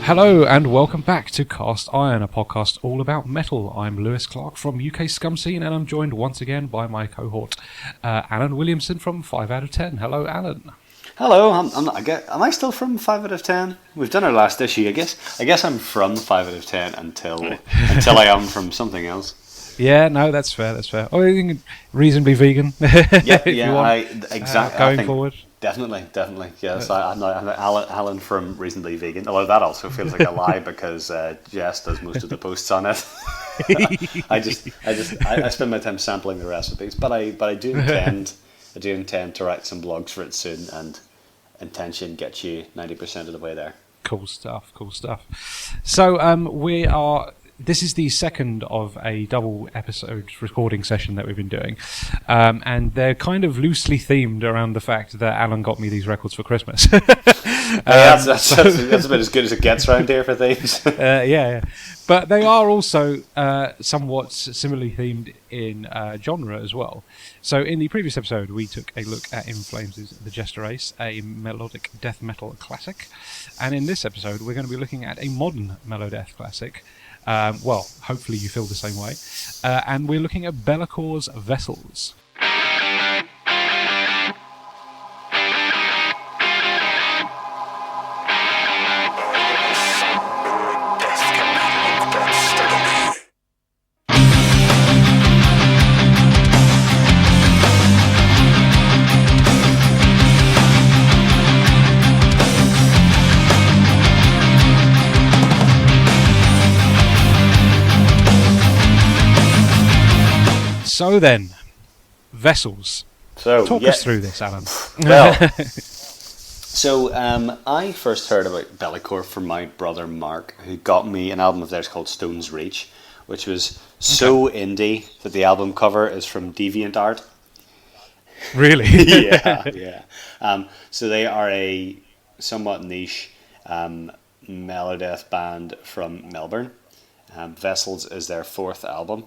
Hello and welcome back to Cast Iron, a podcast all about metal. I'm Lewis Clark from UK Scum Scene, and I'm joined once again by my cohort, Alan Williamson from 5 out of 10. Hello, Alan. Hello, am I still from 5 out of 10? We've done our last issue, I guess I'm from 5 out of 10 until I am from something else. Yeah, no, that's fair. Oh, I think reasonably vegan. Exactly. Going forward. Definitely, yes. I'm Alan from Reasonably Vegan, although that also feels like a lie because Jess does most of the posts on it. I spend my time sampling the recipes, but I do intend to write some blogs for it soon, and intention gets you 90% of the way there. Cool stuff. So this is the second of a double episode recording session that we've been doing, and they're kind of loosely themed around the fact that Alan got me these records for Christmas. That's about as good as it gets around here for things. Yeah. But they are also somewhat similarly themed in genre as well. So in the previous episode, we took a look at In Flames' The Jester Ace, a melodic death metal classic. And in this episode, we're going to be looking at a modern melodeath classic. Well, hopefully you feel the same way. And we're looking at Be'lakor's Vessels. So then, Vessels. Talk us through this, Alan. Well, I first heard about Be'lakor from my brother Mark, who got me an album of theirs called Stone's Reach, which was so indie that the album cover is from DeviantArt. Really? Yeah. So they are a somewhat niche melodeath band from Melbourne. Vessels is their fourth album.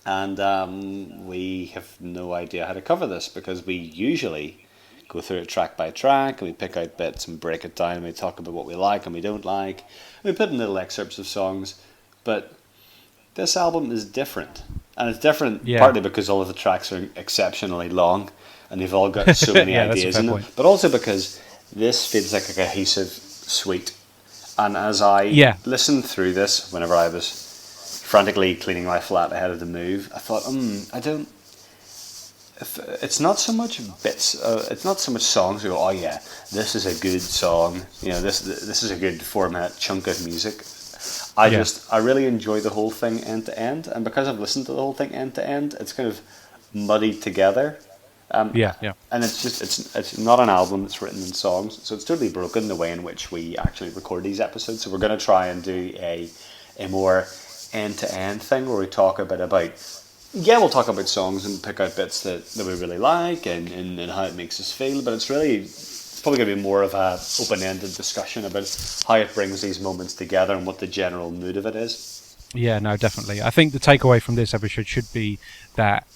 And we have no idea how to cover this because we usually go through it track by track and we pick out bits and break it down and we talk about what we like and we don't like. And we put in little excerpts of songs, but this album is different. And it's different partly because all of the tracks are exceptionally long and they've all got so many ideas in them, but also because this feels like a cohesive suite. And as I listened through this, whenever I was frantically cleaning my flat ahead of the move, I thought, it's not so much bits, it's not so much songs. You go, oh yeah, this is a good song. You know, this is a good 4-minute chunk of music. I really enjoy the whole thing end to end, and because I've listened to the whole thing end to end, it's kind of muddied together. And it's not an album that's written in songs, so it's totally broken the way in which we actually record these episodes. So we're going to try and do a more end-to-end thing where we talk a bit about we'll talk about songs and pick out bits that we really like and how it makes us feel, but it's probably going to be more of a open-ended discussion about how it brings these moments together and what the general mood of it is. Yeah, no, definitely. I think the takeaway from this episode should be that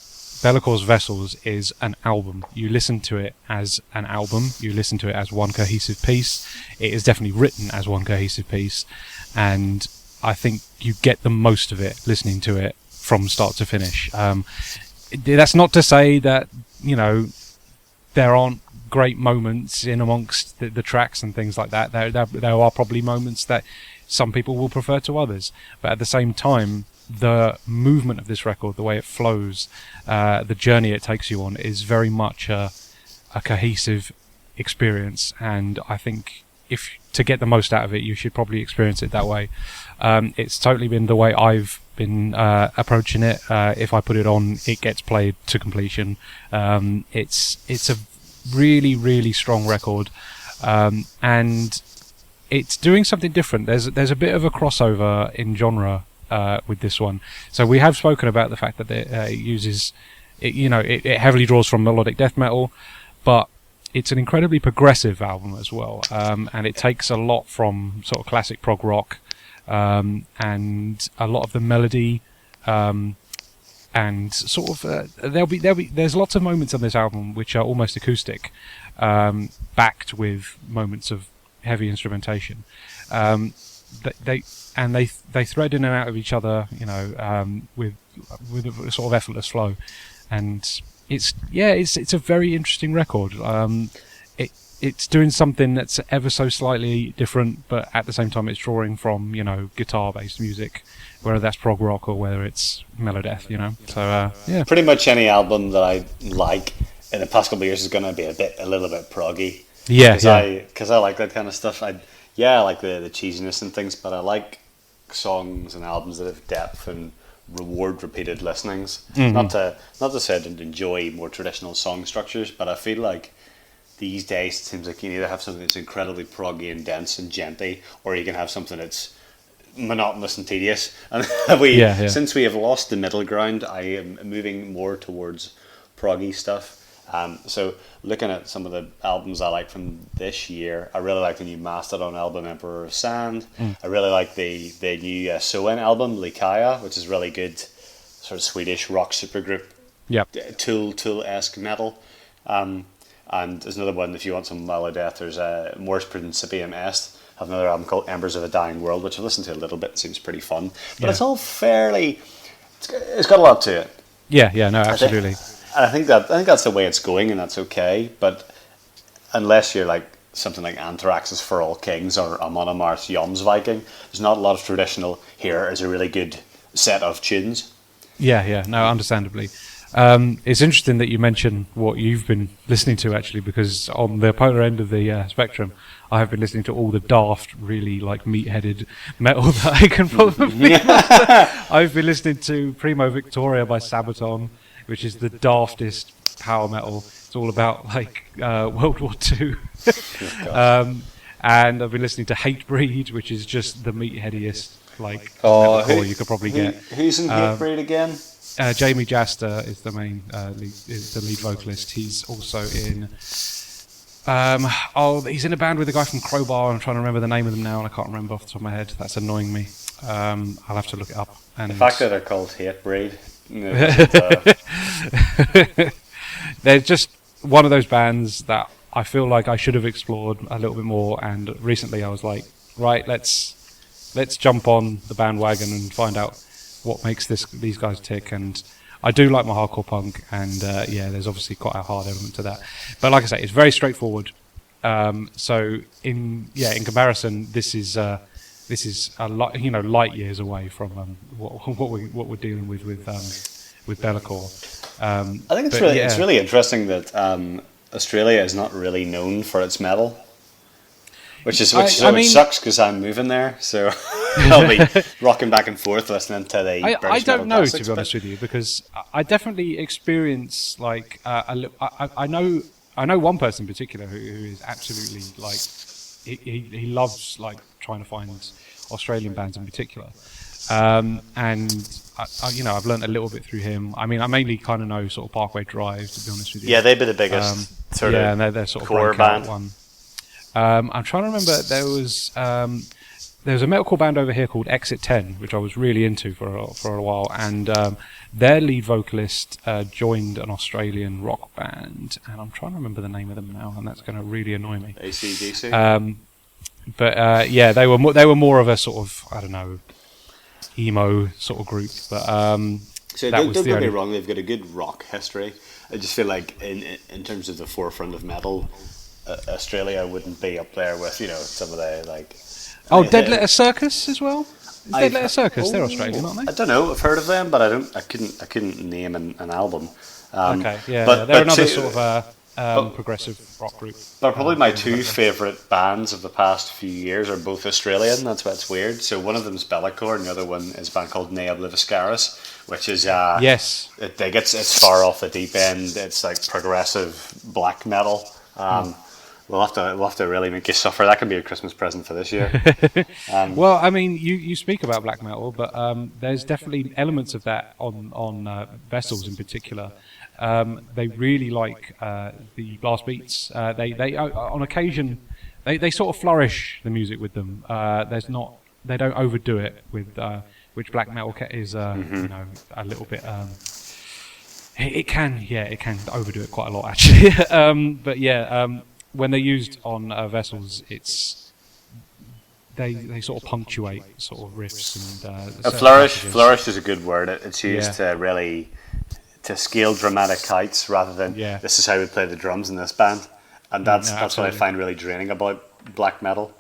Be'lakor's Vessels is an album. You listen to it as an album, you listen to it as one cohesive piece. It is definitely written as one cohesive piece, and I think you get the most of it listening to it from start to finish. That's not to say that, there aren't great moments in amongst the tracks and things like that. There are probably moments that some people will prefer to others. But at the same time, the movement of this record, the way it flows, the journey it takes you on is very much a cohesive experience. And I think to get the most out of it, you should probably experience it that way. It's totally been the way I've been approaching it. If I put it on, it gets played to completion. It's a really, really strong record, and it's doing something different. There's a bit of a crossover in genre with this one. So we have spoken about the fact that it uses, it heavily draws from melodic death metal, but it's an incredibly progressive album as well, and it takes a lot from sort of classic prog rock, and a lot of the melody, and sort of there's lots of moments on this album which are almost acoustic, backed with moments of heavy instrumentation. They thread in and out of each other, with a sort of effortless flow, and it's a very interesting record. It's doing something that's ever so slightly different, but at the same time it's drawing from guitar-based music, whether that's prog rock or whether it's melodeath. So yeah. Pretty much any album that I like in the past couple of years is going to be a little bit proggy. Yeah, because I like that kind of stuff. I like the cheesiness and things, but I like songs and albums that have depth and reward repeated listenings. Mm-hmm. Not to say I didn't enjoy more traditional song structures, but I feel like these days it seems like you either have something that's incredibly proggy and dense and genty, or you can have something that's monotonous and tedious. And since we have lost the middle ground, I am moving more towards proggy stuff. So looking at some of the albums I like from this year, I really like the new Mastodon album, Emperor of Sand. I really like the new Soen album, Likaya, which is really good, sort of Swedish rock supergroup. Yep. Tool-esque metal. And there's another one, if you want some melodeath, there's Mors Principium Est. I have another album called Embers of a Dying World, which I've listened to a little bit. It seems pretty fun. But it's all fairly... It's got a lot to it. Yeah, no, absolutely. I think that's the way it's going, and that's okay. But unless you're like something like Anthrax's For All Kings or Amon Amarth's Jomsviking, there's not a lot of traditional. Here is a really good set of tunes. Yeah, no, understandably. It's interesting that you mention what you've been listening to, actually, because on the polar end of the spectrum, I have been listening to all the daft, really like meat-headed metal that I can probably muster. I've been listening to Primo Victoria by Sabaton, which is the daftest power metal. It's all about like World War II. And I've been listening to Hatebreed, which is just the meatheadiest metalcore you could probably get. Who's in Hatebreed again? Jamie Jaster is the main lead vocalist. He's also in he's in a band with a guy from Crowbar. I'm trying to remember the name of them now, and I can't remember off the top of my head. That's annoying me. I'll have to look it up. And the fact that they're called Hatebreed. They're just one of those bands that I feel like I should have explored a little bit more. And recently, I was like, right, let's jump on the bandwagon and find out what makes these guys tick. And I do like my hardcore punk, and there's obviously quite a hard element to that. But like I say, it's very straightforward. So in comparison, this is a light years away from what we're dealing with Be'lakor. I think it's really interesting that Australia is not really known for its metal. Which sucks because I'm moving there, so I'll be rocking back and forth listening to the British I don't know, classics, to be honest with you, because I definitely experience I know one person in particular who is absolutely like he loves like trying to find Australian bands in particular, and I've learned a little bit through him. I mean, I mainly kind of know sort of Parkway Drive, to be honest with you. Yeah, they'd be the biggest sort of and they're sort of core band one. I'm trying to remember. There was a metalcore band over here called Exit 10, which I was really into for a while, and their lead vocalist joined an Australian rock band, and I'm trying to remember the name of them now, and that's going to really annoy me. AC/DC. They were more of a sort of, I don't know, emo sort of group, but so don't get me wrong, they've got a good rock history. I just feel like in terms of the forefront of metal, Australia wouldn't be up there with some of the like. Dead Letter Circus as well. Dead Letter Circus, they're Australian, aren't they? I don't know. I've heard of them, but I couldn't name an album. Okay, yeah, they're another sort of progressive rock group. But probably my two favourite bands of the past few years are both Australian. That's why it's weird. So one of them is Be'lakor, and the other one is a band called Ne Obliviscaris, which is yes, it's far off the deep end. It's like progressive black metal. We'll have to really make you suffer. That can be a Christmas present for this year. Well, I mean, you speak about black metal, but there's definitely elements of that on Vessels in particular. They really like the blast beats. They on occasion they sort of flourish the music with them. They don't overdo it with which black metal is a little bit. It can overdo it quite a lot actually. But when they're used on Vessels, they sort of punctuate sort of riffs and a certain flourish. passages. Flourish is a good word. It's used Yeah. to really to scale dramatic heights rather than Yeah. this is how we play the drums in this band, and No, that's what I absolutely. find really draining about black metal.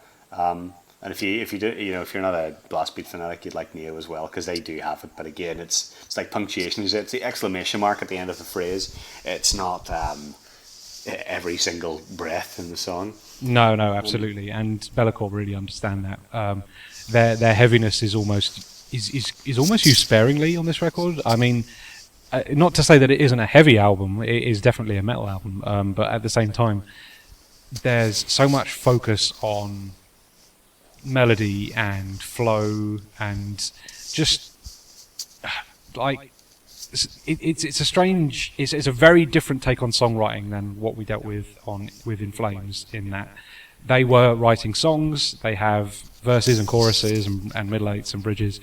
And if you do, if you're not a blast beat fanatic, you'd like Neo as well because they do have it. But again, it's like punctuation. It's the exclamation mark at the end of the phrase. It's not every single breath in the song. No, absolutely, and Be'lakor really understand that. Their heaviness is almost used sparingly on this record. I mean, not to say that it isn't a heavy album; it is definitely a metal album. But at the same time, there's so much focus on melody and flow and just like it's a strange, it's a very different take on songwriting than what we dealt with In Flames, in that they were writing songs, they have verses and choruses and middle eights and bridges,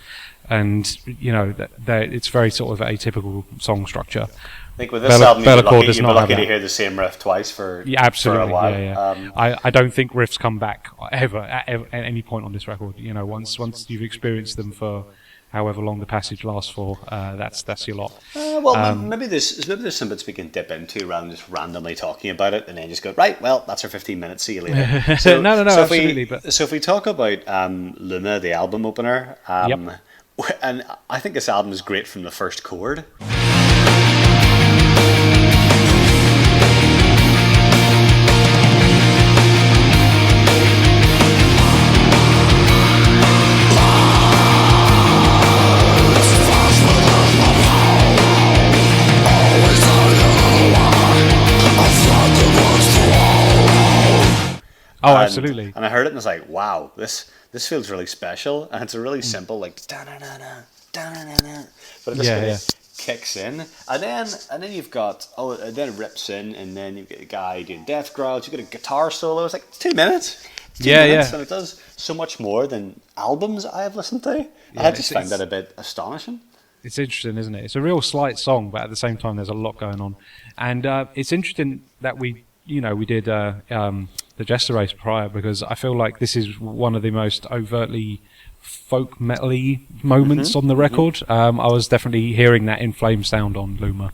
and it's very sort of atypical song structure. I think with this album, Be'lakor does you'd be not have lucky to that. hear the same riff twice for Absolutely, for a while. yeah. I don't think riffs come back ever at any point on this record. Once you've experienced them for however long the passage lasts for, that's your lot. Maybe there's some bits we can dip into rather than just randomly talking about it and then just go, right, well, that's our 15 minutes, see you later. So, no, so absolutely. So if we talk about Luma, the album opener, Yep. and I think this album is great from the first chord. Oh, absolutely. And I heard it and I was like, wow, this feels really special. And it's a really simple, like, da-na-na-na, da-na-na-na. But it just kind of kicks in. And then you've got, then it rips in, and then you've got a guy doing death growls, you've got a guitar solo. It's like, 2 minutes. Two minutes, and it does so much more than albums I have listened to. I just find that a bit astonishing. It's interesting, isn't it? It's a real slight song, but at the same time, there's a lot going on. And it's interesting that we did the Jester Race prior, because I feel like this is one of the most overtly folk metal-y moments on the record. I was definitely hearing that In Flames sound on Luma,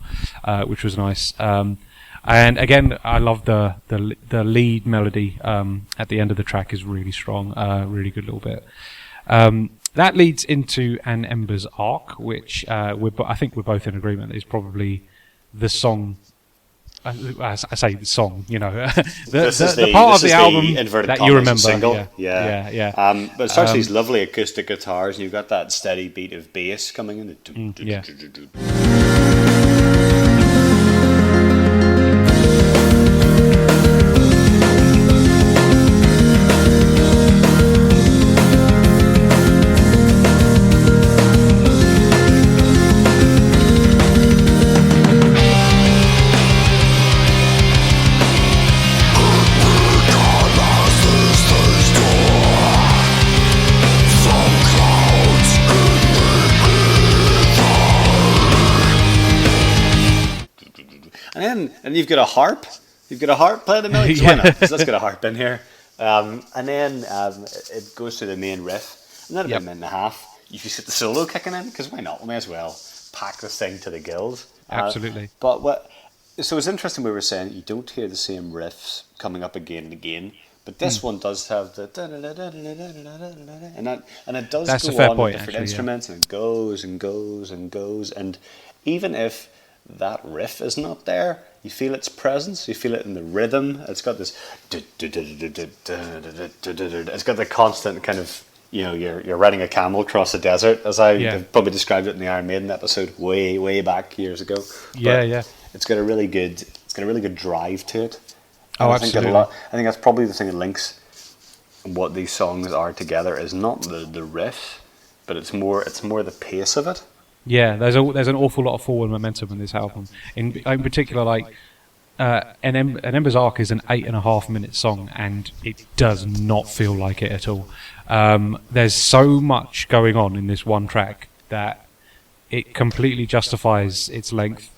which was nice. And again, I love the lead melody at the end of the track is really strong, really good little bit. That leads into An Ember's Arc, which I think we're both in agreement is probably the song. I say the song, the part of the album that you remember. Single. Yeah. But it starts these lovely acoustic guitars, and you've got that steady beat of bass coming in. Yeah. And you've got a harp. You've got a harp playing the melody. Why not? Because let's get a harp in here. And then it goes to the main riff. And then about a minute and a half, you just get the solo kicking in. Because why not? We may as well pack this thing to the gills. Absolutely. So it's interesting we were saying you don't hear the same riffs coming up again and again. But this one does have the and it does That's go a fair on point, with different actually, instruments, and it goes and goes and goes. And even if that riff is not there, you feel its presence, you feel it in the rhythm. It's got this it's got the constant kind of, you're riding a camel across a desert, as I probably described it in the Iron Maiden episode way back years ago. But it's got a really good drive to it. Oh, absolutely. I think that's probably the thing that links what these songs are together, is not the riff, but it's more the pace of it. Yeah, there's an awful lot of forward momentum in this album. In particular, like An Ember's Arc is an 8.5 minute song, and it does not feel like it at all. There's so much going on in this one track that it completely justifies its length.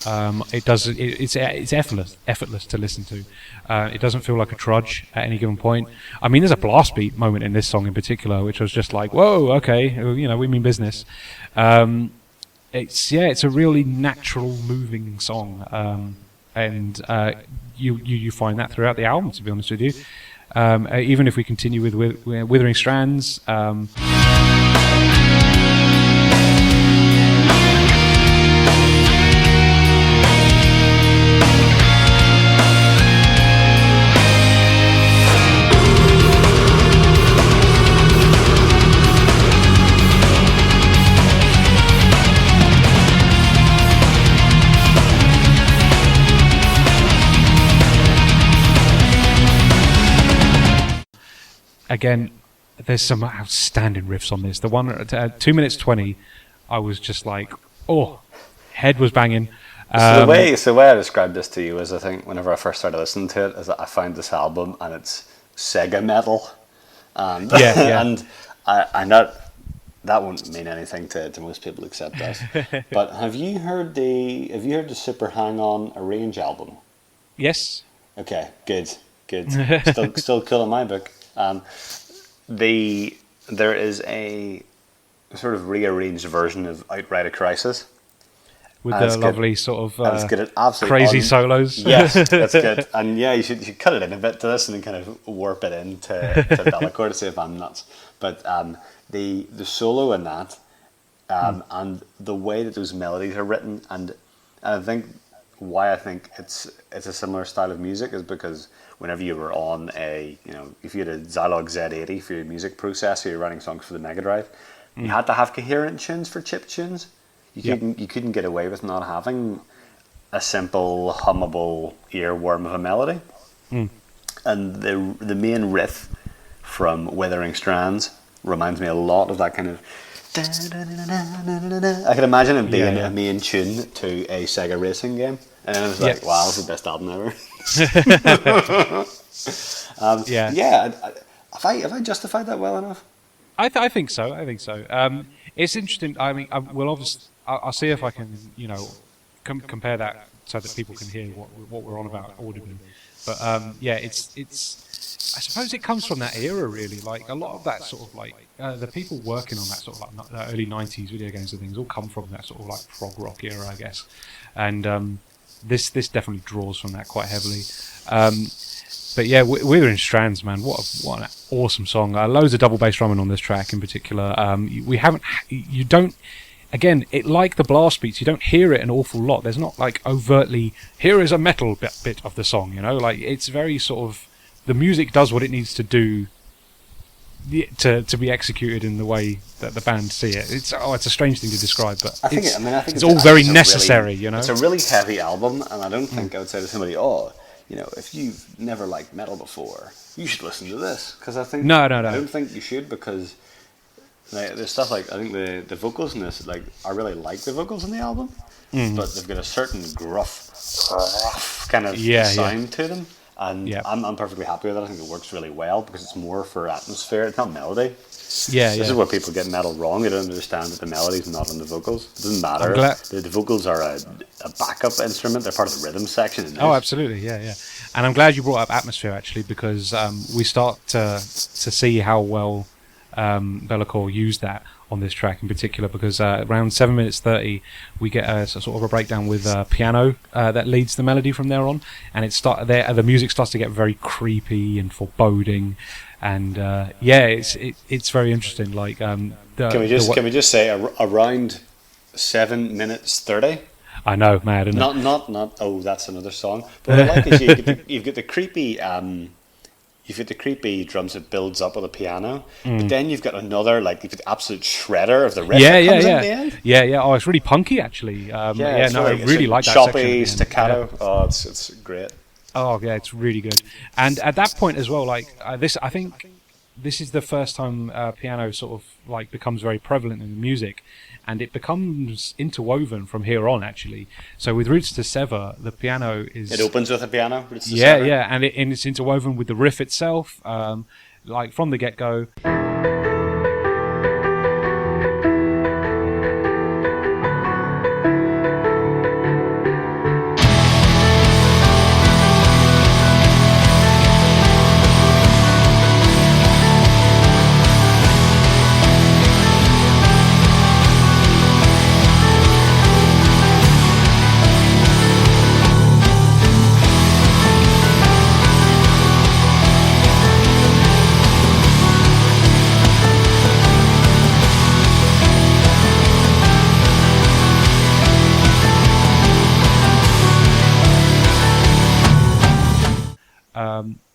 It does. It's effortless to listen to. It doesn't feel like a trudge at any given point. I mean, there's a blast beat moment in this song in particular, which was just like, whoa, okay, we mean business. It's a really natural, moving song, and you find that throughout the album. To be honest with you, even if we continue with Withering Strands. Again, there's some outstanding riffs on this. The one at 2 minutes 20, I was just like, oh, head was banging. So the way I described this to you is, I think whenever I first started listening to it, is that I found this album and it's Sega metal, and and I not that won't mean anything to most people except us. But have you heard the Super Hang On Arrange album? Yes. Okay, good. Still cool in my book. There is a sort of rearranged version of Outright a Crisis. With the lovely sort of it's good at crazy solos. Yes, that's good. And yeah, you should cut it in a bit to this and then kind of warp it into Bellacore to see if I'm nuts. But the solo in that, and the way that those melodies are written, and I think why I think it's a similar style of music is because whenever you were on if you had a Zilog Z80 for your music processor, you're writing songs for the Mega Drive, you had to have coherent tunes for chip tunes. You couldn't get away with not having a simple hummable earworm of a melody. And the main riff from Withering Strands reminds me a lot of that kind of. I can imagine it being a main tune to a Sega racing game, and I was like, "Wow, it's the best album ever." Have I justified that well enough? I think so. It's interesting. I mean, I'll see if I can, compare that so that people can hear what we're on about audibly. But it's. I suppose it comes from that era, really. Like a lot of that sort of like the people working on that sort of like early '90s video games and things all come from that sort of like prog rock era, I guess. And this definitely draws from that quite heavily. But yeah, Withering Strands, man, what an awesome song. Loads of double bass drumming on this track in particular. You don't. Again, like the blast beats, you don't hear it an awful lot. There's not like overtly, here is a metal bit of the song, like it's very sort of, the music does what it needs to do to be executed in the way that the band see it. It's a strange thing to describe, but I think it's all very necessary, It's a really heavy album, and I don't think I would say to somebody, if you've never liked metal before, you should listen to this, because I think I don't think you should, because there's stuff like, I think the vocals in this, like, I really like the vocals in the album, but they've got a certain gruff kind of sound to them, and I'm perfectly happy with it. I think it works really well because it's more for atmosphere. It's not melody. This is where people get metal wrong. They don't understand that the melody's not in the vocals. It doesn't matter. The vocals are a backup instrument. They're part of the rhythm section in this. Oh, absolutely, yeah. And I'm glad you brought up atmosphere, actually, because we start to see how well Bellacore used that on this track in particular, because around 7 minutes 30 we get a sort of a breakdown with piano that leads the melody from there on, and the music starts to get very creepy and foreboding, and it's very interesting. Like, can we just say around 7 minutes 30? I know, mad, isn't it? Not. Oh, that's another song. But what I like is you've got the creepy. You've got the creepy drums that builds up with the piano, but then you've got another, like, you've got the absolute shredder of the riff that comes in the end. Yeah. Oh, it's really punky, actually. I really like that choppy staccato. Yeah. Oh, it's great. Oh yeah, it's really good. And at that point as well, like I think this is the first time piano sort of like becomes very prevalent in the music, and it becomes interwoven from here on, actually. So with Roots to Sever, the piano is... It opens with a piano, Roots to Sever. Yeah, and it's interwoven with the riff itself, like from the get-go.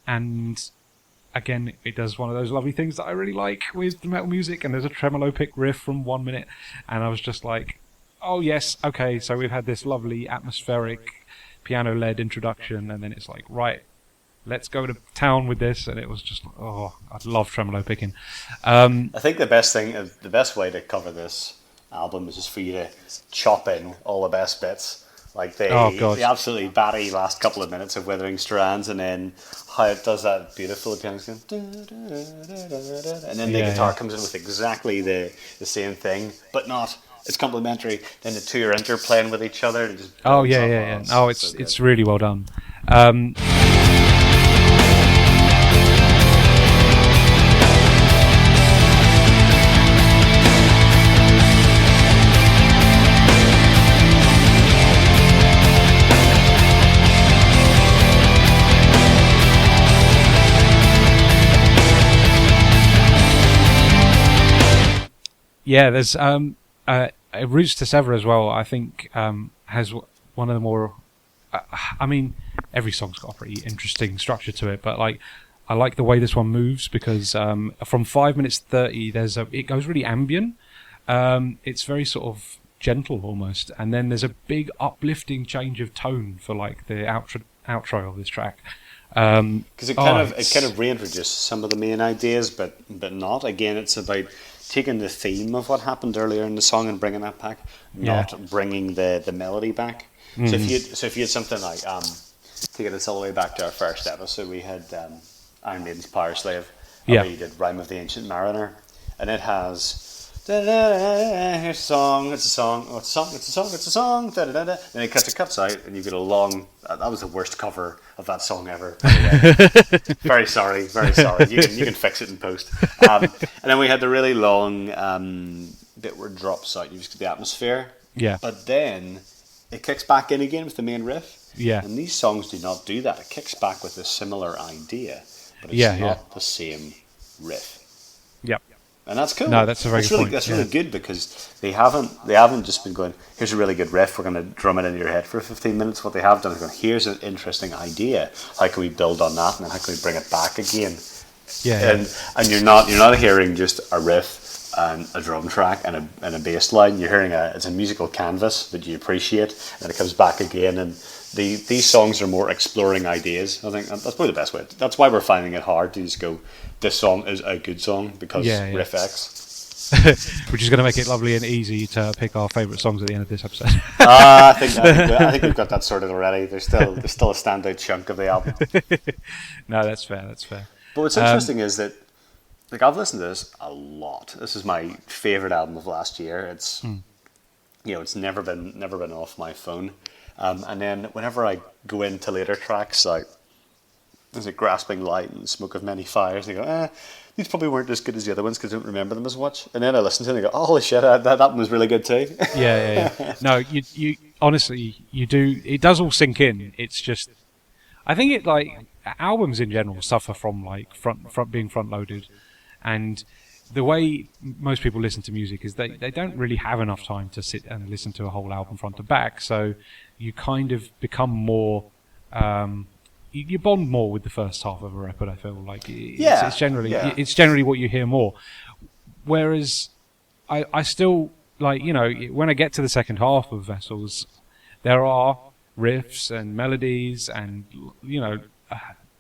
And again, it does one of those lovely things that I really like with metal music, and there's a tremolo pick riff from 1 minute, and I was just like, oh yes, okay, so we've had this lovely atmospheric piano-led introduction, and then it's like, right, let's go to town with this, and it was just, oh, I love tremolo picking. I think the best way to cover this album is just for you to chop in all the best bits. Like the absolutely batty last couple of minutes of Withering Strands, and then how it does that beautiful piano, and then the guitar comes in with exactly the same thing, but not. It's complementary. Then the two are interplaying with each other. And just Oh, it's really well done. Yeah, there's Roots to Sever as well. I think has one of the more. I mean, every song's got a pretty interesting structure to it, but like I like the way this one moves because from 5 minutes 30, it goes really ambient. It's very sort of gentle almost, and then there's a big uplifting change of tone for like the outro of this track. Because it kind of reintroduces some of the main ideas, but not. Again, it's about taking the theme of what happened earlier in the song and bringing that back, not bringing the melody back. So if you had something like taking us all the way back to our first episode, we had Iron Maiden's Power Slave. We did Rhyme of the Ancient Mariner, and it has. Here's a song. It's a song. Oh, it's a song. Then it cuts out, and you get a long. That was the worst cover of that song ever. Very sorry. You can fix it in post. And then we had the really long bit where it drops out. You just get the atmosphere. Yeah. But then it kicks back in again with the main riff. Yeah. And these songs do not do that. It kicks back with a similar idea, but it's not the same riff. Yep. And that's cool. No, that's a very good point. That's really good because they haven't just been going, here's a really good riff, we're going to drum it into your head for 15 minutes. What they have done is going, here's an interesting idea. How can we build on that, and then how can we bring it back again? And you're not hearing just a riff and a drum track and a bass line. You're hearing it's a musical canvas that you appreciate, and it comes back again. And these songs are more exploring ideas. I think that's probably the best way. That's why we're finding it hard to just go, this song is a good song because riff X. Which is going to make it lovely and easy to pick our favourite songs at the end of this episode. I think we've got that sorted already. There's still a standout chunk of the album. No, that's fair. But what's interesting is that, like, I've listened to this a lot. This is my favourite album of last year. It's it's never been off my phone. And then whenever I go into later tracks, like there's a Grasping Light and Smoke of Many Fires, and I go, these probably weren't as good as the other ones because I don't remember them as much. And then I listen to them and I go, oh, holy shit, that one was really good too. Yeah. No, you honestly, you do. It does all sink in. It's just, I think it, like, albums in general suffer from like front being front loaded, and the way most people listen to music is they don't really have enough time to sit and listen to a whole album front to back. So you kind of become more. You bond more with the first half of a record. I feel like it's generally what you hear more. Whereas I still, like, when I get to the second half of Vessels, there are riffs and melodies and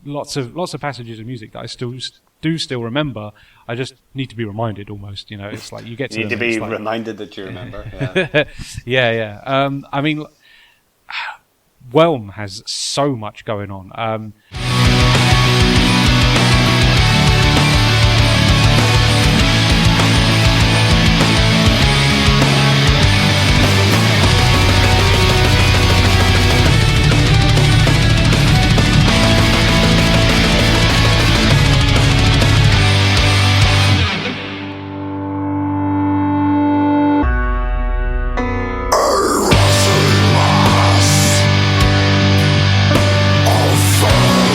lots of passages of music that I still remember. I just need to be reminded almost. It's like you get to you need to be reminded that you remember. Yeah. I mean, Whelm has so much going on. Fire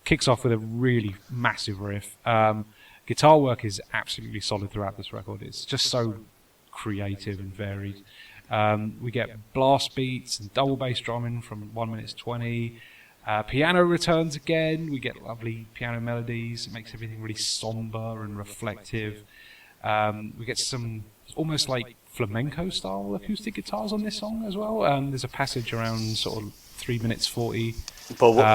kicks off with a really massive riff. Guitar work is absolutely solid throughout this record. It's just so creative and varied. We get blast beats and double bass drumming from 1 minute to 20. Piano returns again. We get lovely piano melodies. It makes everything really somber and reflective. We get some almost like flamenco style acoustic guitars on this song as well. There's a passage around sort of 3 minutes 40. But what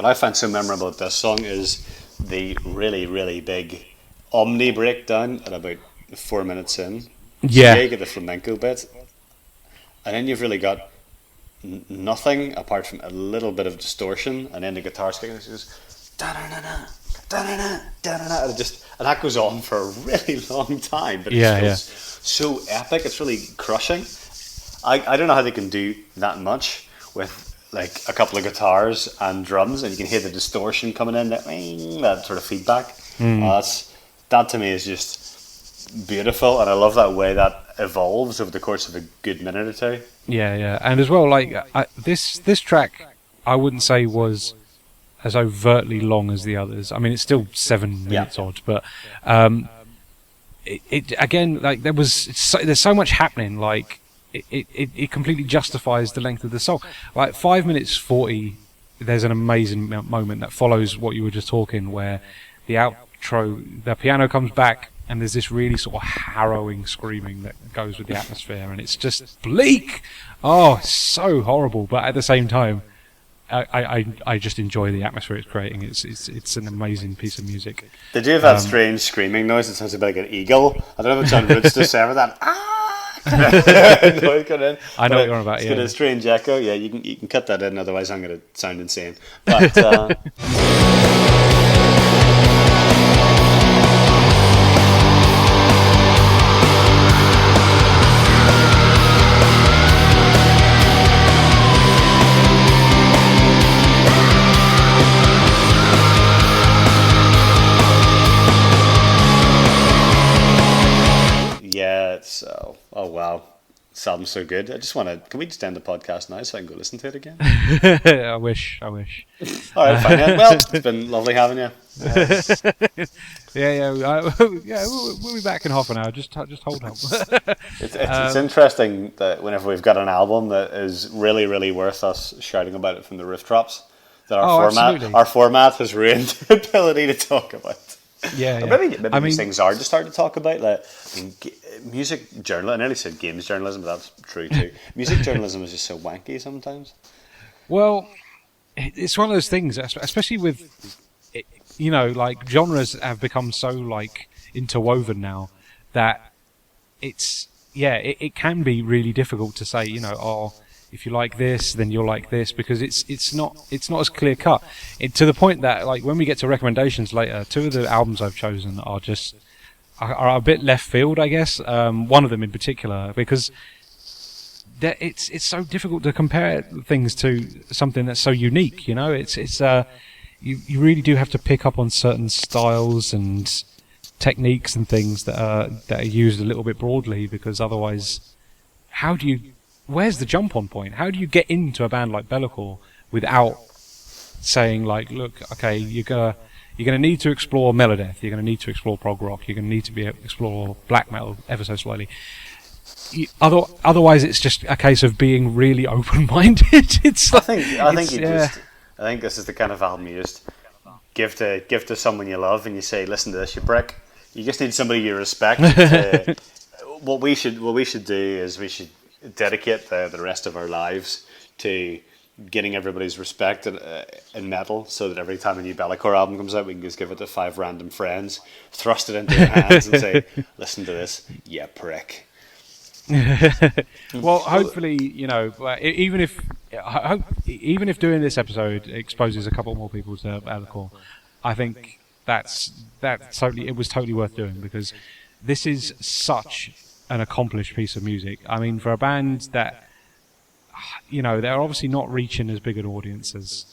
I find so memorable about this song is the really, really big omni breakdown at about 4 minutes in. Yeah. So you get the flamenco bit, and then you've really got nothing apart from a little bit of distortion, and then the guitar kicks goes da-da-da-da, da-da-da, da-da-da, and that goes on for a really long time, but it feels so epic. It's really crushing. I don't know how they can do that much with like a couple of guitars and drums, and you can hear the distortion coming in, that sort of feedback. That to me is just beautiful, and I love that way that evolves over the course of a good minute or two. Yeah, and as well, like this track, I wouldn't say was as overtly long as the others. I mean, it's still 7 minutes odd, but it again, like there's so much happening, like. It completely justifies the length of the song. Like 5 minutes 40, there's an amazing moment that follows what you were just talking, where the outro, the piano comes back, and there's this really sort of harrowing screaming that goes with the atmosphere, and it's just bleak. Oh, it's so horrible, but at the same time, I just enjoy the atmosphere it's creating. It's an amazing piece of music. Did you have that strange screaming noise that sounds a bit like an eagle? I don't know if it sounds roots to sever that. I know what you're on about. It's got a strange echo. Yeah, you can cut that in, otherwise I'm going to sound insane. But oh wow, this album's so good. I just want to. Can we just end the podcast now so I can go listen to it again? I wish. All right, fine. Yeah. Well, it's been lovely having you. We'll be back in half an hour. Just hold on. It's interesting that whenever we've got an album that is really, really worth us shouting about it from the rooftops, that our format has ruined the ability to talk about. Maybe these things are to start to talk about. Like, music journalism. I nearly said games journalism, but that's true too. Music journalism is just so wanky sometimes. Well, it's one of those things, especially with, like genres have become so like interwoven now that it can be really difficult to say, if you like this, then you'll like this, because it's not as clear cut. To the point that, like, when we get to recommendations later, two of the albums I've chosen are a bit left field, I guess. One of them in particular, because it's so difficult to compare things to something that's so unique. You really do have to pick up on certain styles and techniques and things that are used a little bit broadly, because otherwise, where's the jump on point? How do you get into a band like Be'lakor without saying, like, look, okay, you're gonna need to explore melodeath, you're gonna need to explore prog rock, you're gonna need to explore black metal ever so slowly. Otherwise, it's just a case of being really open-minded. I think this is the kind of album you just give to someone you love, and you say, listen to this, you prick. You just need somebody you respect. What we should do is we should dedicate the rest of our lives to getting everybody's respect in metal, so that every time a new Be'lakor album comes out, we can just give it to 5 random friends, thrust it into their hands, and say, "Listen to this, yeah, prick." Well, hopefully, even if doing this episode exposes a couple more people to Be'lakor, I think it was totally worth doing, because this is such an accomplished piece of music. I mean, for a band that, they're obviously not reaching as big an audience as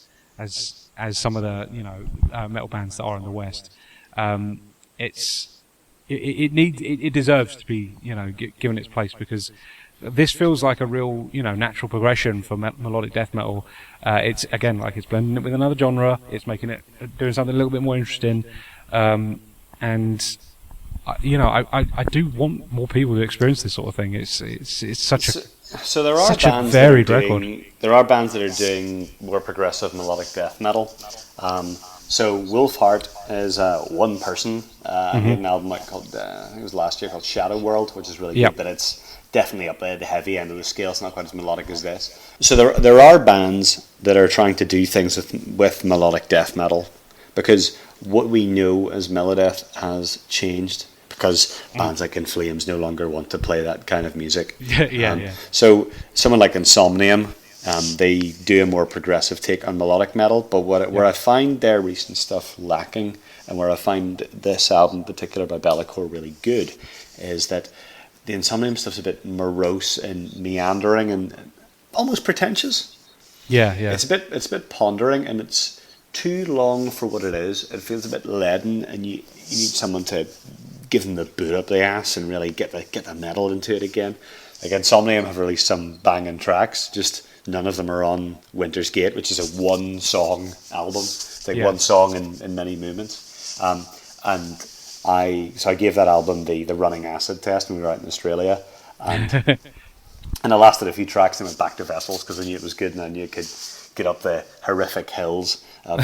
some of the metal bands that are in the West. It deserves to be given its place, because this feels like a real, natural progression for melodic death metal. It's again like it's blending it with another genre. It's making it doing something a little bit more interesting, and I do want more people to experience this sort of thing. It's such a so there are such a bands varied that are record. doing, there are bands that are doing more progressive melodic death metal. So Wolfheart is one person. He had an album out called I think it was last year called Shadow World, which is really good, but it's definitely up at the heavy end of the scale. It's not quite as melodic as this. So there are bands that are trying to do things with melodic death metal, because what we know as melodeath has changed, because bands like In Flames no longer want to play that kind of music. So someone like Insomnium, they do a more progressive take on melodic metal, but where I find their recent stuff lacking, and where I find this album in particular by Be'lakor really good, is that the Insomnium stuff's a bit morose and meandering and almost pretentious. It's a bit pondering, and it's too long for what it is. It feels a bit leaden, and you need someone to give them the boot up the ass and really get the metal into it again. Like Insomnium have released some banging tracks, just none of them are on Winter's Gate, which is a one song album. It's like one song in many movements. I gave that album the running acid test when we were out in Australia, and I lasted a few tracks and went back to Vessels because I knew it was good, and I knew it could get up the horrific hills of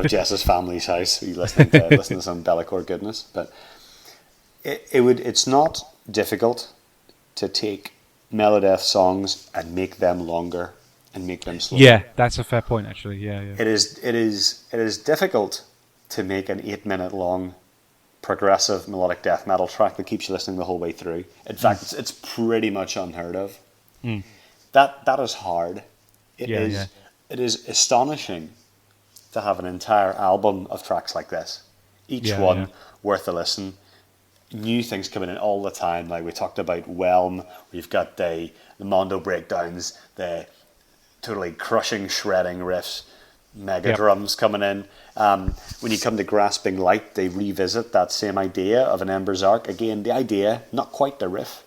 Jess's family's house. You listen to some Be'lakor goodness, but it's not difficult to take melodeath songs and make them longer and make them slower. Yeah, that's a fair point actually. Yeah. It is difficult to make an 8-minute long progressive melodic death metal track that keeps you listening the whole way through. In fact, it's pretty much unheard of. That is hard. It is astonishing to have an entire album of tracks like this. Each one worth a listen. New things coming in all the time. Like we talked about Whelm. We've got the Mondo breakdowns, the totally crushing, shredding riffs, mega drums coming in. When you come to Grasping Light, they revisit that same idea of an Ember's Arc. Again, the idea, not quite the riff.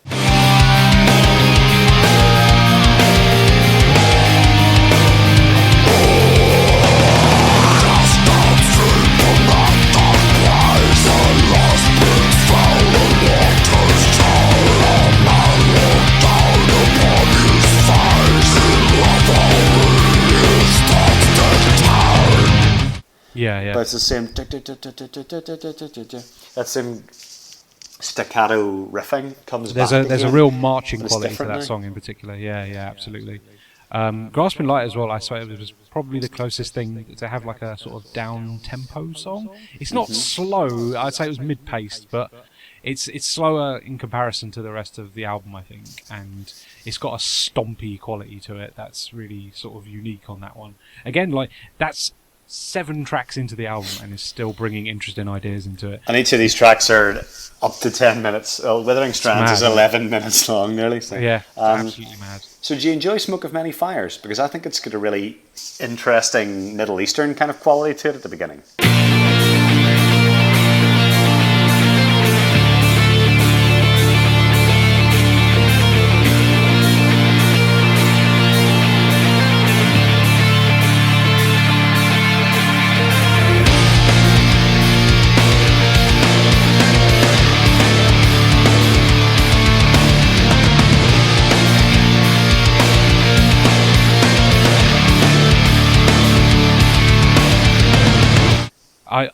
But it's the same that same staccato riffing comes back. There's a real marching quality to that now. song in particular. Yeah, absolutely. Grasping Light as well, I swear it was probably the closest thing to have like a sort of down tempo song. It's not slow, I'd say it was mid-paced, but it's slower in comparison to the rest of the album, I think, and it's got a stompy quality to it that's really sort of unique on that one. Again, like that's 7 tracks into the album and is still bringing interesting ideas into it. And each of these tracks are up to 10 minutes. Withering Strands is 11 minutes long nearly. So. Yeah, absolutely mad. So do you enjoy Smoke of Many Fires? Because I think it's got a really interesting Middle Eastern kind of quality to it at the beginning.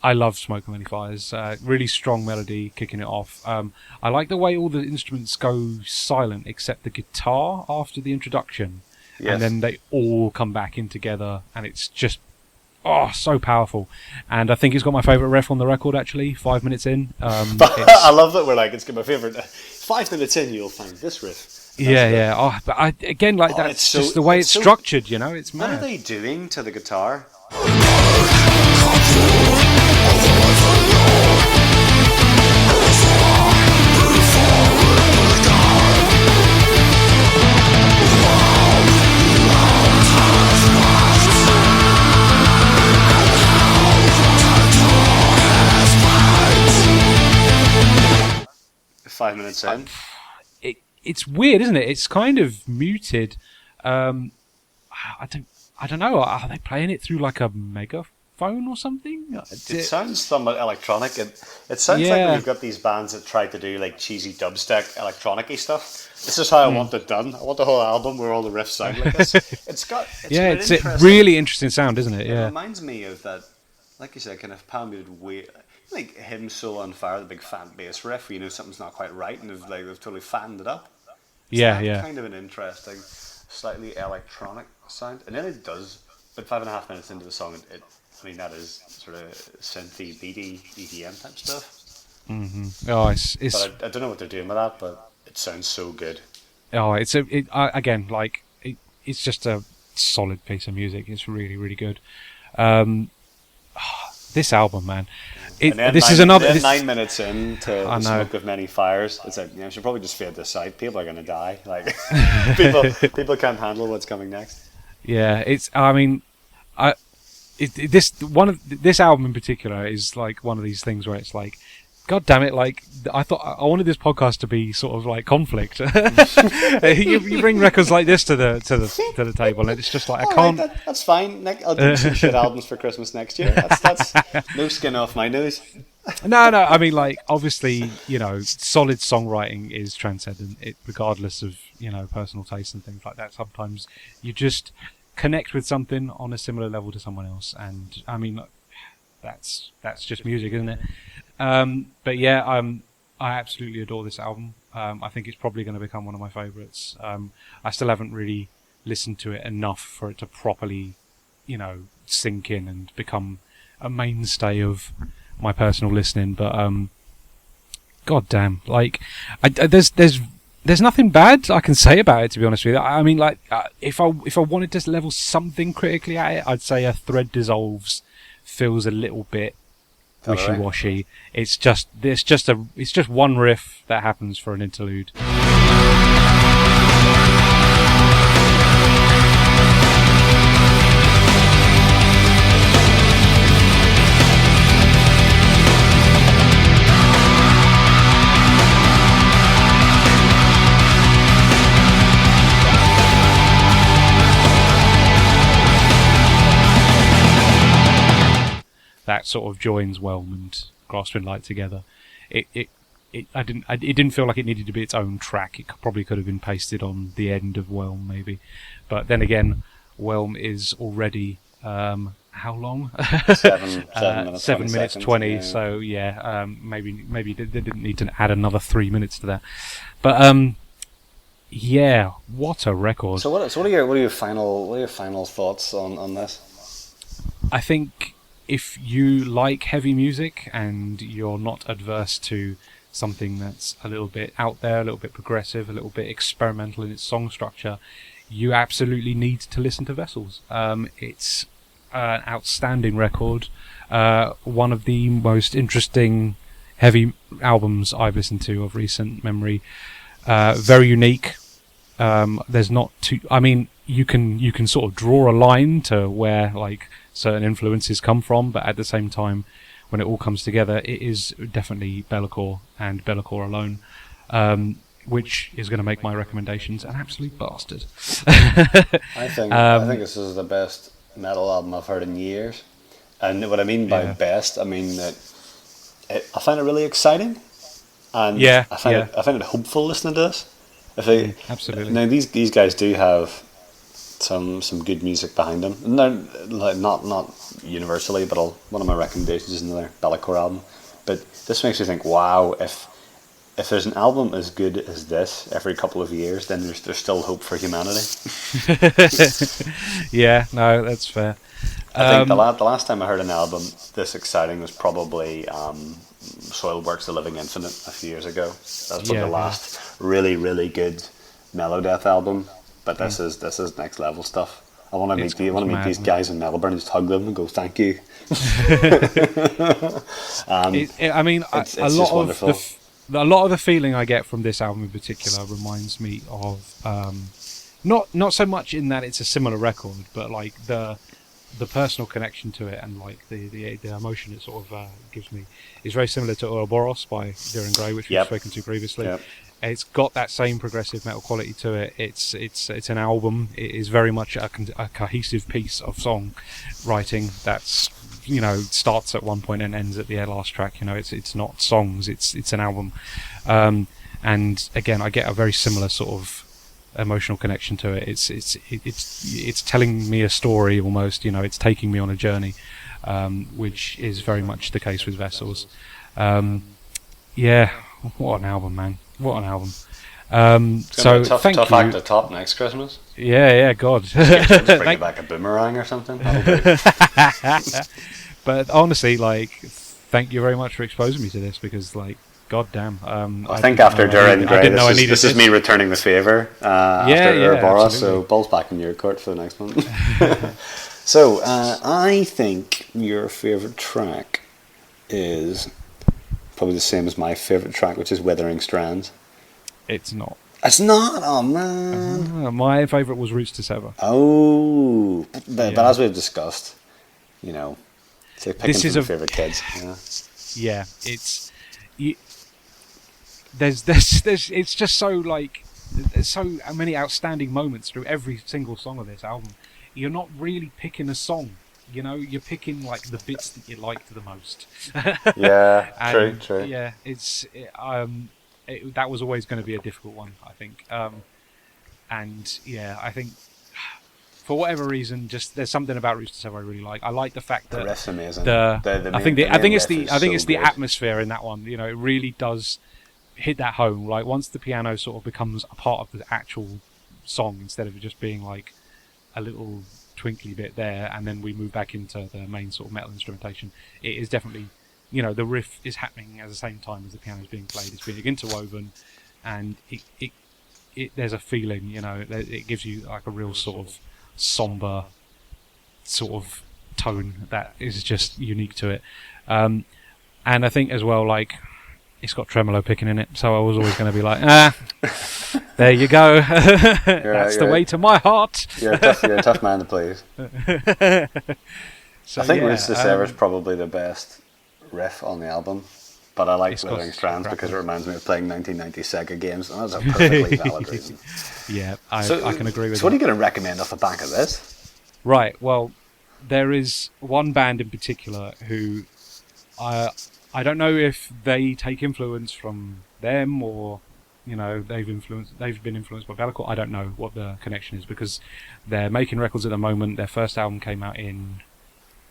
I love Smoke on Many Fires. Really strong melody, kicking it off. I like the way all the instruments go silent except the guitar after the introduction. Yes. And then they all come back in together, and it's just so powerful. And I think it's got my favourite riff on the record, actually, 5 minutes in. I love that we're like, it's got my favourite. 5 minutes in, you'll find this riff. Yeah. But again, like that's just the way it's structured, you know, it's mad. What are they doing to the guitar? 5 minutes in. it's weird, isn't it? It's kind of muted. I don't know. Are they playing it through like a megaphone or something? It sounds somewhat electronic. It sounds like when you've got these bands that try to do like cheesy dubstep, electronic-y stuff. This is how I want it done. I want the whole album where all the riffs sound like this. It's a really interesting sound, isn't it? Yeah. It reminds me of that, like you said, kind of palm-muted way, like Him Soul on Fire, the big fat bass riff. You know, something's not quite right, and they've totally fattened it up. Kind of an interesting, slightly electronic sound, and then it does. But 5.5 minutes into the song, that is sort of synthy, beaty, EDM type stuff. Mm-hmm. Oh, it's. But I don't know what they're doing with that, but it sounds so good. Oh, it's just a solid piece of music. It's really, really good. This album, man. Is another 9 minutes into the Smoke of Many Fires. It's like, I should probably just fade this out. People are going to die. Like people can't handle what's coming next. Yeah, this album in particular is like one of these things where it's like, God damn it! Like I wanted this podcast to be sort of like conflict. you bring records like this to the table, and it's just like I can't. Right, that's fine. I'll do some shit albums for Christmas next year. That's no skin off my nose. No. I mean, like obviously, solid songwriting is transcendent, regardless of personal taste and things like that. Sometimes you just connect with something on a similar level to someone else, and I mean, that's just music, isn't it? But yeah, I absolutely adore this album. I think it's probably going to become one of my favourites. I still haven't really listened to it enough for it to properly, sink in and become a mainstay of my personal listening. But god damn, like there's nothing bad I can say about it, to be honest with you. I mean, like if I wanted to level something critically at it, I'd say A Thread Dissolves feels a little bit wishy-washy. It's just one riff that happens for an interlude. That sort of joins Whelm and Grasping Light together. It didn't feel like it needed to be its own track. It probably could have been pasted on the end of Whelm, maybe. But then again, Whelm is already how long? 7 minutes 20. Yeah. So yeah, maybe they didn't need to add another 3 minutes to that. But yeah, what a record! So what are your final thoughts on this? I think, if you like heavy music and you're not adverse to something that's a little bit out there, a little bit progressive, a little bit experimental in its song structure, you absolutely need to listen to Vessels. It's an outstanding record, one of the most interesting heavy albums I've listened to of recent memory. Very unique. There's not too. I mean, you can sort of draw a line to where like certain influences come from, but at the same time, when it all comes together, it is definitely Be'lakor and Be'lakor alone, which is going to make my recommendations an absolute bastard. I think this is the best metal album I've heard in years, and what I mean by best, I mean that I find it really exciting, and I find it hopeful listening to this. Absolutely. Now these guys do have some good music behind them. And they're like not universally, but one of my recommendations is another Be'lakor album. But this makes me think, wow, if there's an album as good as this every couple of years, then there's still hope for humanity. Yeah, no, that's fair. I think the last time I heard an album this exciting was probably Soilwork's The Living Infinite a few years ago. That's the last really, really good melodeath album. But this is next level stuff. I want to meet these guys in Melbourne and just hug them and go thank you. A lot of the feeling I get from this album in particular reminds me of not so much in that it's a similar record, but like the the personal connection to it and like the emotion it sort of gives me is very similar to Ouroboros by Dir and Grey, which we've spoken to previously. Yep. It's got that same progressive metal quality to it. It's an album. It is very much a cohesive piece of song writing that's, you know, starts at one point and ends at the last track. You know, it's not songs. It's an album. And again, I get a very similar sort of emotional connection to it. It's telling me a story almost. You know, it's taking me on a journey, which is very much the case with Vessels. Yeah, what an album, man! What an album. So tough, thank tough you. act to top next Christmas. Yeah, God. Just bring it back a boomerang or something. But honestly, like, thank you very much for exposing me to this because, like, goddamn. I think after Dir and Grey, this is me returning the favour after Ouroboros, so ball's back in your court for the next one. So, I think your favourite track is probably the same as my favourite track, which is Withering Strands. It's not. It's not? Oh, man. My favourite was Roots to Sever. Oh. But as we've discussed, you know, it's like picking from your favourite kids. Yeah, it's... There's it's just so, like... There's so many outstanding moments through every single song of this album. You're not really picking a song. You know, you're picking like the bits that you liked the most. Yeah, true. Yeah, that was always going to be a difficult one, I think. And yeah, I think for whatever reason, just there's something about Roots to Sever I really like. I like the fact that the riff's amazing. I think it's the atmosphere in that one. You know, it really does hit that home. Like once the piano sort of becomes a part of the actual song instead of it just being like a little twinkly bit there, and then we move back into the main sort of metal instrumentation. It is definitely, you know, the riff is happening at the same time as the piano is being played. It's being interwoven, and there's a feeling, you know, it gives you like a real sort of somber sort of tone that is just unique to it. And I think as well, like, it's got tremolo picking in it, so I was always going to be like, there you go. That's the way to my heart. You're a tough man to please. So, I think Roots to Sever is probably the best riff on the album, but I like Withering Strands because it reminds me of playing 1990 Sega games, and that's a perfectly valid reason. Yeah, I can agree with that. So what are you going to recommend off the back of this? Right, well, there is one band in particular who I don't know if they take influence from them or, you know, they've been influenced by Be'lakor. I don't know what the connection is because they're making records at the moment. Their first album came out in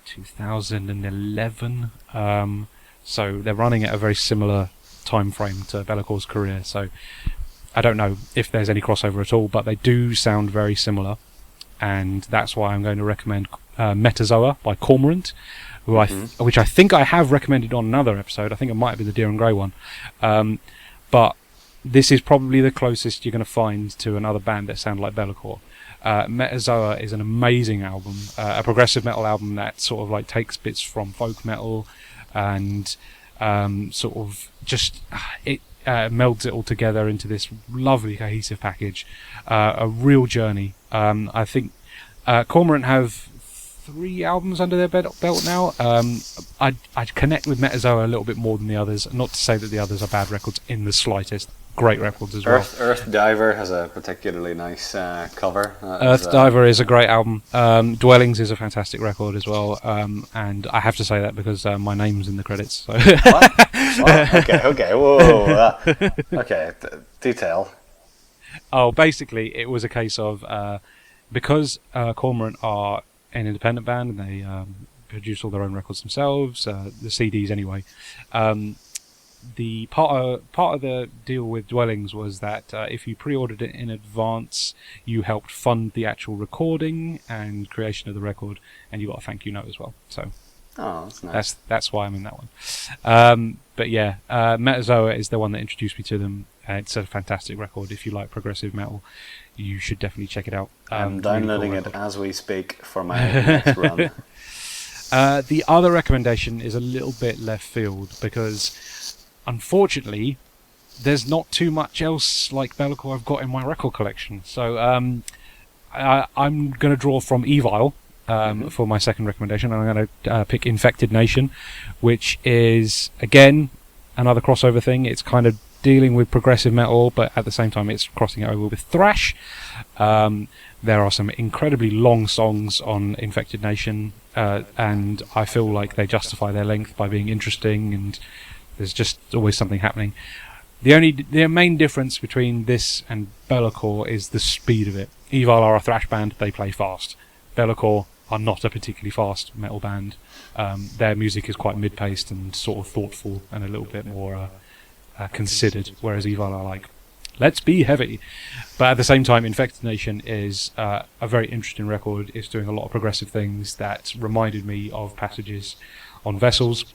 2011, so they're running at a very similar time frame to Bellacor's career. So I don't know if there's any crossover at all, but they do sound very similar, and that's why I'm going to recommend Metazoa by Cormorant. Which I think I have recommended on another episode. I think it might be the Dir and Grey one. But this is probably the closest you're going to find to another band that sound like Be'lakor. Metazoa is an amazing album, a progressive metal album that sort of like takes bits from folk metal and sort of just it melds it all together into this lovely cohesive package. A real journey. I think Cormorant have 3 albums under their belt now. I'd connect with Metazoa a little bit more than the others. Not to say that the others are bad records in the slightest. Great records as well. Earth Diver has a particularly nice cover. Earth Diver is a great album. Dwellings is a fantastic record as well. And I have to say that because my name's in the credits. So. What? Okay. Whoa. Okay. Detail. Oh, basically, it was a case of because Cormorant are an independent band and they produce all their own records themselves, the CDs anyway. The part of the deal with Dwellings was that if you pre-ordered it in advance, you helped fund the actual recording and creation of the record, and you got a thank you note as well. So, that's nice. That's why I'm in that one. But yeah, Metazoa is the one that introduced me to them. It's a fantastic record. If you like progressive metal, you should definitely check it out. I'm downloading it as we speak for my next run. The other recommendation is a little bit left field because, unfortunately, there's not too much else like Be'lakor I've got in my record collection. So I'm going to draw from Evil, for my second recommendation. I'm going to pick Infected Nation, which is, again, another crossover thing. It's kind of dealing with progressive metal, but at the same time it's crossing it over with thrash. There are some incredibly long songs on Infected Nation, and I feel like they justify their length by being interesting, and there's just always something happening. The main difference between this and Bellacore is the speed of it. Evil are a thrash band, they play fast. Bellacore are not a particularly fast metal band. Their music is quite mid-paced and sort of thoughtful and a little bit more considered, whereas Evil are like, let's be heavy. But at the same time, Infected Nation is a very interesting record. It's doing a lot of progressive things that reminded me of passages on Vessels,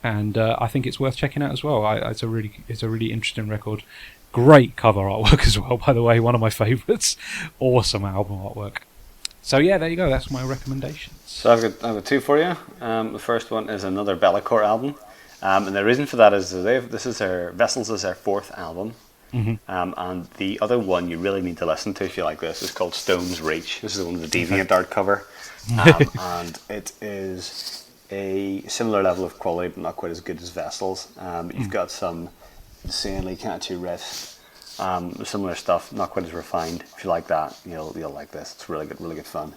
and I think it's worth checking out as well. It's a really interesting record. Great cover artwork as well, by the way, one of my favourites. Awesome album artwork. So yeah, there you go. That's my recommendations. So I've got two for you. The first one is another Bellacore album, and the reason for that is Vessels is their fourth album. Mm-hmm. And the other one you really need to listen to if you like this is called Stone's Reach. This is the one with the DeviantArt cover, and it is a similar level of quality, but not quite as good as Vessels. You've got some insanely catchy riffs, similar stuff, not quite as refined. If you like that, you'll like this. It's really good fun.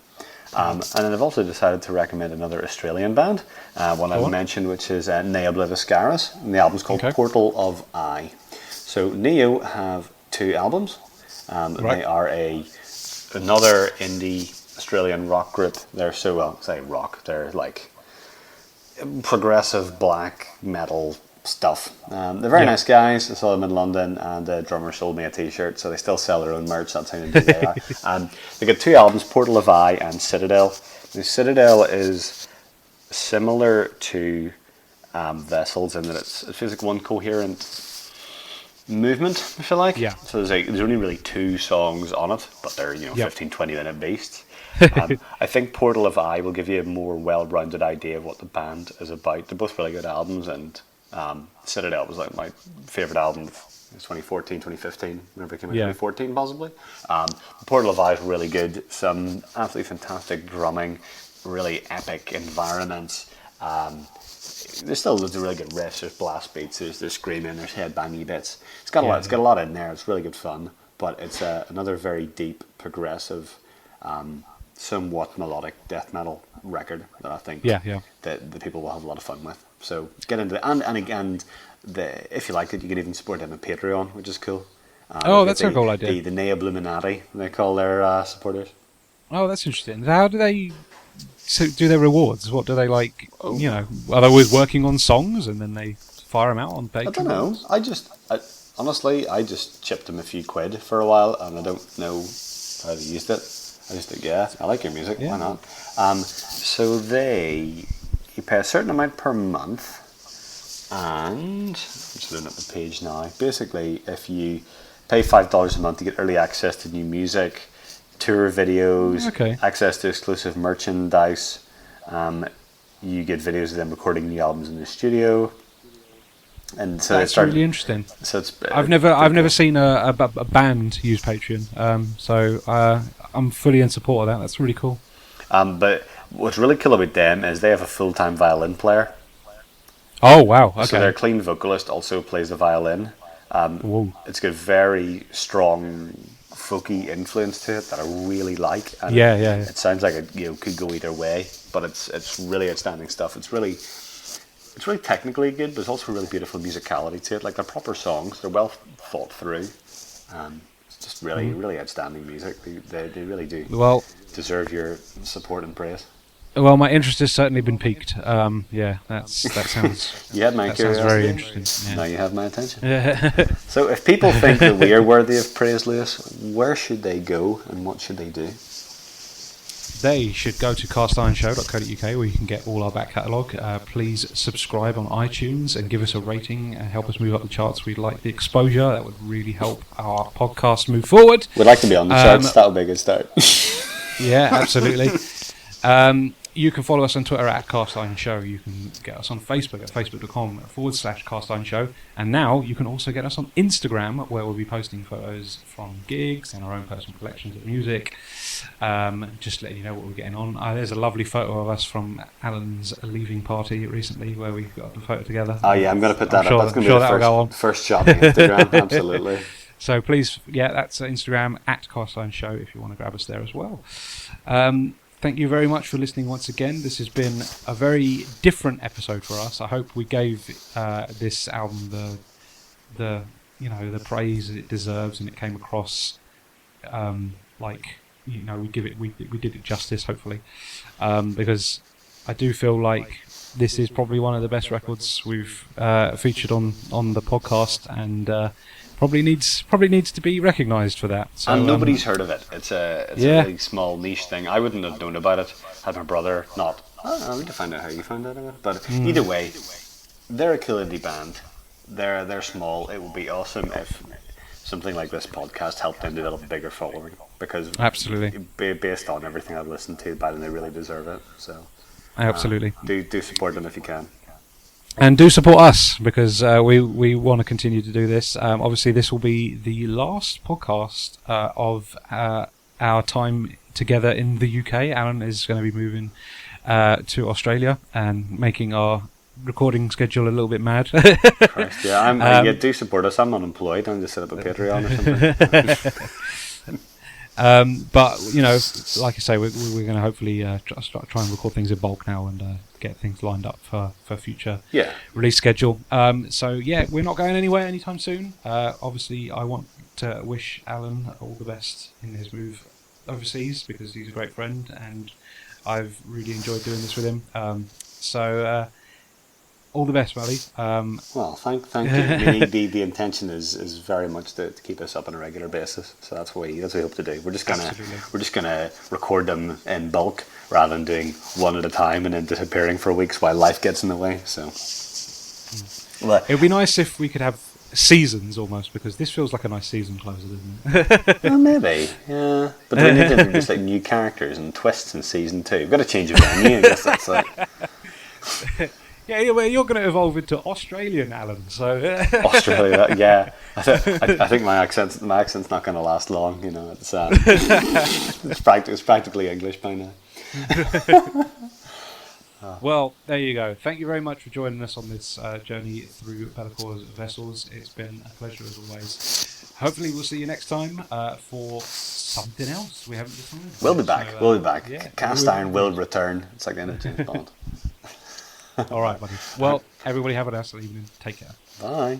And then I've also decided to recommend another Australian band, one I've mentioned, which is Nea Bliviscaris, and the album's called Portal of Eye. So Neo have two albums. They are another indie Australian rock group. They're they're like progressive black metal stuff. They're very nice guys. I saw them in London, and the drummer sold me a t-shirt, so they still sell their own merch. That's how indie they are. They got two albums, Portal of Eye and Citadel. The Citadel is similar to Vessels in that it feels like one coherent movement, if you like. Yeah. So there's only really two songs on it, but they're 15-20 minute beasts. I think Portal of Eye will give you a more well-rounded idea of what the band is about. They're both really good albums, and Citadel was like my favourite album of 2014, 2015, whenever it came out, 2014 possibly. Portal of Eye is really good. Some absolutely fantastic drumming, really epic environments. There's still loads of really good riffs. There's blast beats, there's screaming, there's headbangy bits. It's got a lot in there. It's really good fun, but it's another very deep, progressive, somewhat melodic death metal record that I think that the people will have a lot of fun with. So get into it, and if you like it, you can even support them on Patreon, which is cool. That's a cool idea. The Nea Bluminati, they call their supporters. Oh, that's interesting. How do they do their rewards? What do they like? Are they always working on songs and then they fire them out on Patreon? I don't know. Honestly, I just chipped them a few quid for a while, and I don't know how they used it. I just think, I like your music. Why not? So you pay a certain amount per month, and I'm just looking at the page now. Basically, if you pay $5 a month, you get early access to new music, tour videos, access to exclusive merchandise. You get videos of them recording new albums in the studio, and so that's really interesting. So it's I've never seen a band use Patreon, so I'm fully in support of that. That's really cool. But what's really cool about them is they have a full-time violin player. Oh wow! Okay. So their clean vocalist also plays the violin. It's got very strong folky influence to it that I really like. And it sounds like it could go either way, but it's really outstanding stuff. It's really technically good, but it's also really beautiful musicality to it. Like they're proper songs, they're well thought through. It's just really outstanding music. They really do deserve your support and praise. Well, my interest has certainly been piqued. That sounds. You had my curiosity. Sounds very interesting. Yeah. Now you have my attention. So, if people think that we are worthy of praise, Lewis, where should they go and what should they do? They should go to castironshow.co.uk where you can get all our back catalogue. Please subscribe on iTunes and give us a rating and help us move up the charts. We'd like the exposure. That would really help our podcast move forward. We'd like to be on the charts. That would be a good start. Yeah, absolutely. You can follow us on Twitter at Cast Iron Show. You can get us on Facebook at facebook.com/Cast Iron Show. And now you can also get us on Instagram, where we'll be posting photos from gigs and our own personal collections of music. Just letting you know what we're getting on. There's a lovely photo of us from Alan's leaving party recently, where we got the photo together. Oh yeah, I'm going to put that up. That's going to be the first shot on Instagram. Absolutely. So please, that's Instagram at Cast Iron Show if you want to grab us there as well. Thank you very much for listening once again. This has been a very different episode for us. I hope we gave this album the praise it deserves, and it came across we did it justice, hopefully, because I do feel like this is probably one of the best records we've featured on the podcast, and probably needs to be recognised for that. So, and nobody's heard of it. It's a really small niche thing. I wouldn't have known about it had my brother not. I need to find out how you found out about it. But either way, they're a killer indie band. They're small. It would be awesome if something like this podcast helped them develop a bigger following. Because absolutely, based on everything I've listened to, by them, they really deserve it. So absolutely, do support them if you can. And do support us, because we want to continue to do this. Obviously, this will be the last podcast of our time together in the UK. Alan is going to be moving to Australia and making our recording schedule a little bit mad. Christ, yeah, do support us. I'm unemployed. I'm just set up a Patreon or something. But like I say, we're going to hopefully try and record things in bulk now and get things lined up for future release schedule. So we're not going anywhere anytime soon. Obviously, I want to wish Alan all the best in his move overseas, because he's a great friend and I've really enjoyed doing this with him. So all the best, buddy. Well, thank you. I mean, the intention is very much to keep us up on a regular basis. So that's what we hope to do. We're just gonna record them in bulk rather than doing one at a time and then disappearing for weeks while life gets in the way. So it would be nice if we could have seasons almost, because this feels like a nice season closer, doesn't it? Well, maybe, yeah. But we need to introduce like new characters and twists in season 2. We've got to change the venue. I guess that's it. Yeah, well, you're going to evolve into Australian, Alan. So Australia, yeah. I think my accent's not going to last long. It's practically English by now. Well, there you go. Thank you very much for joining us on this journey through Bellacor's Vessels. It's been a pleasure as always. Hopefully, we'll see you next time for something else we haven't decided. We'll be back. We'll be back. Yeah, Cast Iron will return. It's like the end of James Bond. All right, buddy. Well, everybody have a nice evening. Take care. Bye.